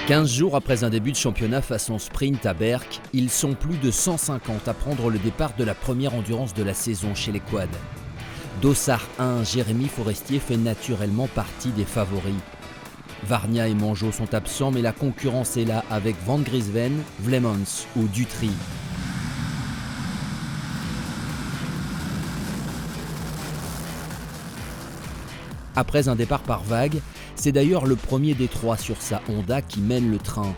15 jours après un début de championnat façon sprint à Berck, ils sont plus de 150 à prendre le départ de la première endurance de la saison chez les quads. Dossard 1, Jérémy Forestier fait naturellement partie des favoris. Vargna et Manjot sont absents, mais la concurrence est là avec Van Griesven, Vlemans ou Dutry. Après un départ par vague, c'est d'ailleurs le premier des trois sur sa Honda qui mène le train.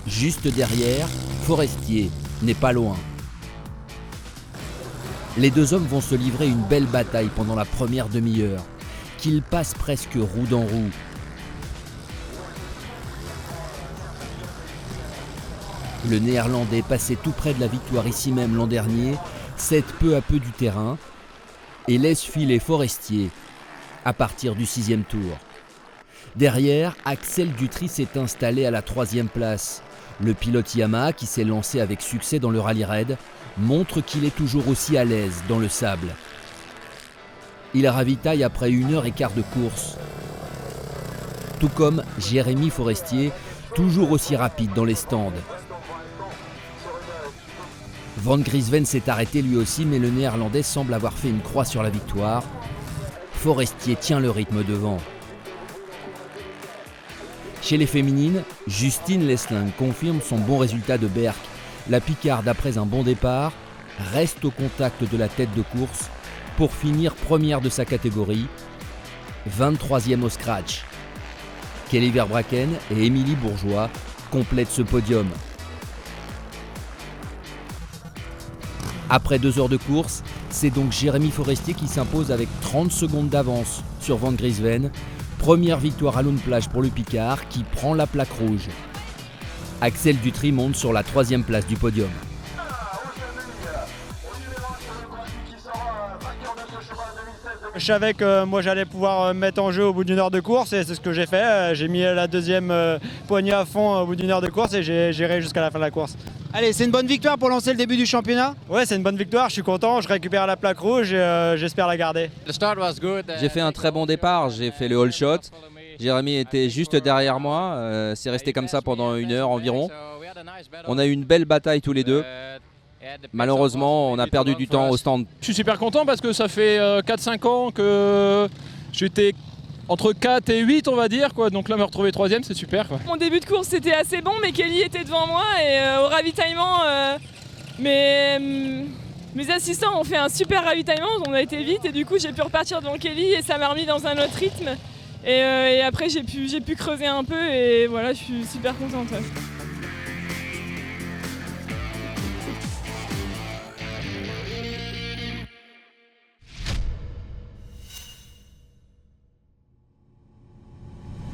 Juste derrière, Forestier n'est pas loin. Les deux hommes vont se livrer une belle bataille pendant la première demi-heure, qu'ils passent presque roue dans roue. Le Néerlandais, passé tout près de la victoire ici même l'an dernier, cède peu à peu du terrain et laisse filer Forestier à partir du 6e tour. Derrière, Axel Dutry s'est installé à la 3e place. Le pilote Yamaha, qui s'est lancé avec succès dans le rallye raid, montre qu'il est toujours aussi à l'aise dans le sable. Il ravitaille après 1h15 de course. Tout comme Jérémy Forestier, toujours aussi rapide dans les stands. Van Griesven s'est arrêté lui aussi, mais le Néerlandais semble avoir fait une croix sur la victoire. Forestier tient le rythme devant. Chez les féminines, Justine Lesling confirme son bon résultat de Berck. La Picarde, après un bon départ, reste au contact de la tête de course pour finir première de sa catégorie, 23e au scratch. Kelly Verbraeken et Émilie Bourgeois complètent ce podium. Après 2 heures de course, c'est donc Jérémy Forestier qui s'impose avec 30 secondes d'avance sur Van Griesven. Première victoire à Lone Plage pour le Picard qui prend la plaque rouge. Axel Dutry monte sur la 3e place du podium. Je savais que moi j'allais pouvoir me mettre en jeu au bout d'une heure de course et c'est ce que j'ai fait. J'ai mis la 2e poignée à fond au bout d'une heure de course et j'ai géré jusqu'à la fin de la course. Allez, c'est une bonne victoire pour lancer le début du championnat? Ouais, c'est une bonne victoire, je suis content, je récupère la plaque rouge et j'espère la garder. J'ai fait un très bon départ, j'ai fait le all shot. Jérémy était juste derrière moi, c'est resté comme ça pendant 1 heure environ. On a eu une belle bataille tous les deux. Malheureusement, on a perdu du temps au stand. Je suis super content parce que ça fait 4-5 ans que j'étais entre 4 et 8 on va dire quoi. Donc là me retrouver 3e c'est super quoi. Mon début de course c'était assez bon mais Kelly était devant moi et au ravitaillement mes assistants ont fait un super ravitaillement, on a été vite et du coup j'ai pu repartir devant Kelly et ça m'a remis dans un autre rythme et après j'ai pu creuser un peu et voilà je suis super contente. Ouais.